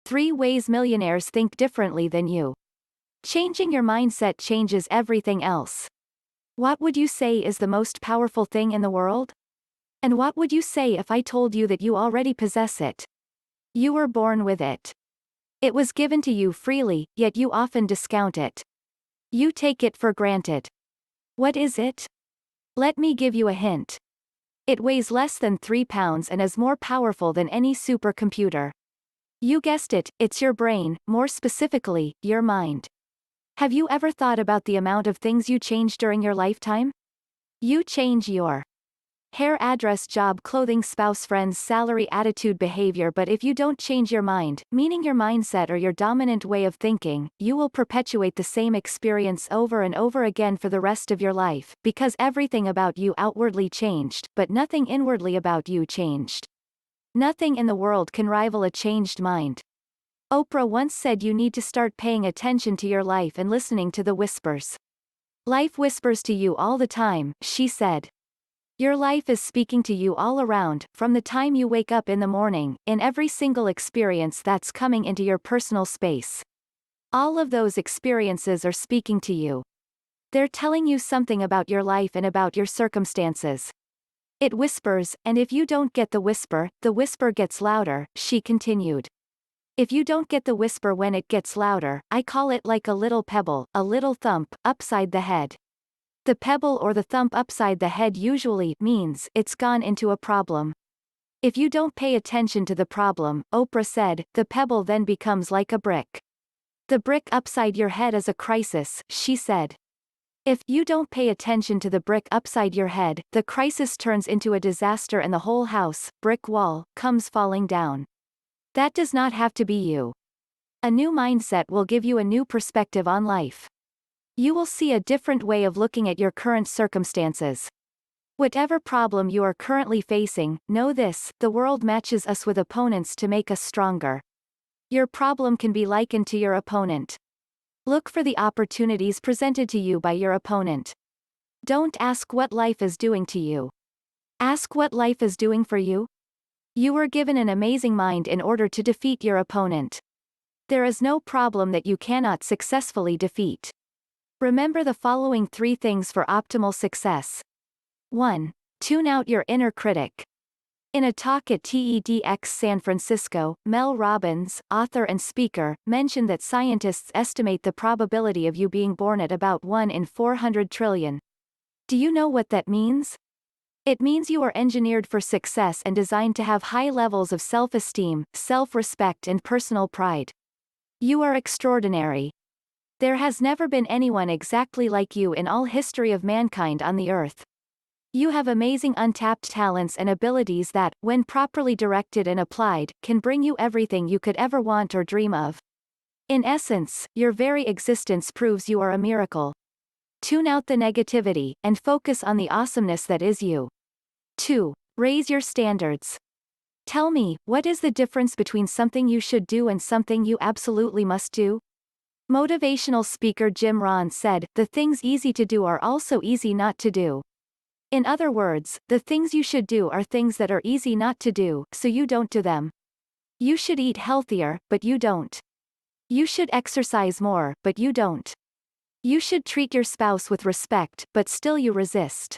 3 ways millionaires think differently than you. Changing your mindset changes everything else. What would you say is the most powerful thing in the world? And what would you say if I told you that you already possess it? You were born with it. It was given to you freely, yet you often discount it. You take it for granted. What is it? Let me give you a hint. It weighs less than 3 pounds and is more powerful than any supercomputer. You guessed it, it's your brain, more specifically, your mind. Have you ever thought about the amount of things you change during your lifetime? You change your hair, address, job, clothing, spouse, friends, salary, attitude, behavior, but if you don't change your mind, meaning your mindset or your dominant way of thinking, you will perpetuate the same experience over and over again for the rest of your life, because everything about you outwardly changed, but nothing inwardly about you changed. Nothing in the world can rival a changed mind. Oprah once said you need to start paying attention to your life and listening to the whispers. Life whispers to you all the time, she said. Your life is speaking to you all around, from the time you wake up in the morning, in every single experience that's coming into your personal space. All of those experiences are speaking to you. They're telling you something about your life and about your circumstances. It whispers, and if you don't get the whisper gets louder, she continued. If you don't get the whisper when it gets louder, I call it like a little pebble, a little thump, upside the head. The pebble or the thump upside the head usually means it's gone into a problem. If you don't pay attention to the problem, Oprah said, the pebble then becomes like a brick. The brick upside your head is a crisis, she said. If you don't pay attention to the brick upside your head, the crisis turns into a disaster and the whole house, brick wall, comes falling down. That does not have to be you. A new mindset will give you a new perspective on life. You will see a different way of looking at your current circumstances. Whatever problem you are currently facing, know this, the world matches us with opponents to make us stronger. Your problem can be likened to your opponent. Look for the opportunities presented to you by your opponent. Don't ask what life is doing to you. Ask what life is doing for you. You were given an amazing mind in order to defeat your opponent. There is no problem that you cannot successfully defeat. Remember the following 3 things for optimal success. 1. Tune out your inner critic. In a talk at TEDx San Francisco, Mel Robbins, author and speaker, mentioned that scientists estimate the probability of you being born at about 1 in 400 trillion. Do you know what that means? It means you are engineered for success and designed to have high levels of self-esteem, self-respect and personal pride. You are extraordinary. There has never been anyone exactly like you in all history of mankind on the earth. You have amazing untapped talents and abilities that, when properly directed and applied, can bring you everything you could ever want or dream of. In essence, your very existence proves you are a miracle. Tune out the negativity, and focus on the awesomeness that is you. 2. Raise your standards. Tell me, what is the difference between something you should do and something you absolutely must do? Motivational speaker Jim Rohn said, the things easy to do are also easy not to do. In other words, the things you should do are things that are easy not to do, so you don't do them. You should eat healthier, but you don't. You should exercise more, but you don't. You should treat your spouse with respect, but still you resist.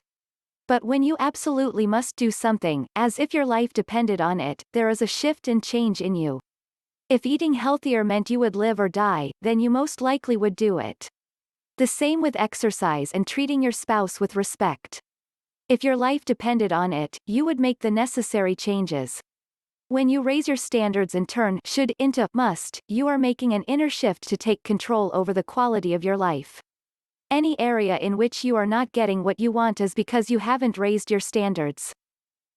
But when you absolutely must do something, as if your life depended on it, there is a shift and change in you. If eating healthier meant you would live or die, then you most likely would do it. The same with exercise and treating your spouse with respect. If your life depended on it, you would make the necessary changes. When you raise your standards and turn should into must, you are making an inner shift to take control over the quality of your life. Any area in which you are not getting what you want is because you haven't raised your standards.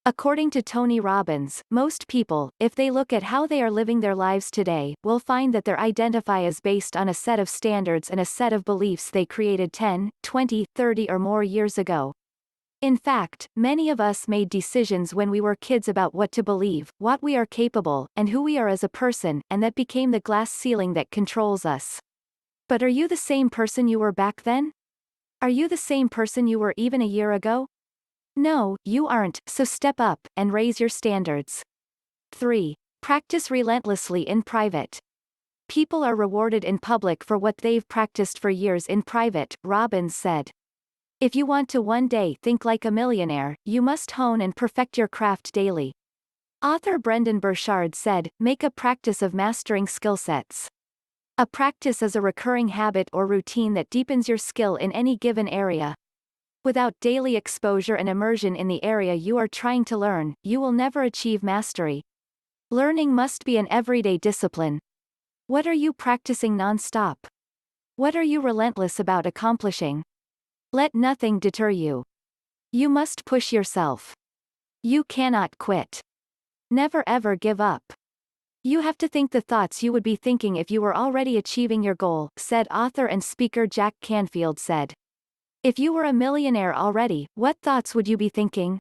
According to Tony Robbins, most people, if they look at how they are living their lives today, will find that their identity is based on a set of standards and a set of beliefs they created 10, 20, 30 or more years ago. In fact, many of us made decisions when we were kids about what to believe, what we are capable, and who we are as a person, and that became the glass ceiling that controls us. But are you the same person you were back then? Are you the same person you were even a year ago? No, you aren't, so step up, and raise your standards. 3. Practice relentlessly in private. People are rewarded in public for what they've practiced for years in private, Robbins said. If you want to one day think like a millionaire, you must hone and perfect your craft daily. Author Brendan Burchard said, make a practice of mastering skill sets. A practice is a recurring habit or routine that deepens your skill in any given area. Without daily exposure and immersion in the area you are trying to learn, you will never achieve mastery. Learning must be an everyday discipline. What are you practicing non-stop? What are you relentless about accomplishing? Let nothing deter you. You must push yourself. You cannot quit. Never ever give up. You have to think the thoughts you would be thinking if you were already achieving your goal, said author and speaker Jack Canfield said. If you were a millionaire already, what thoughts would you be thinking?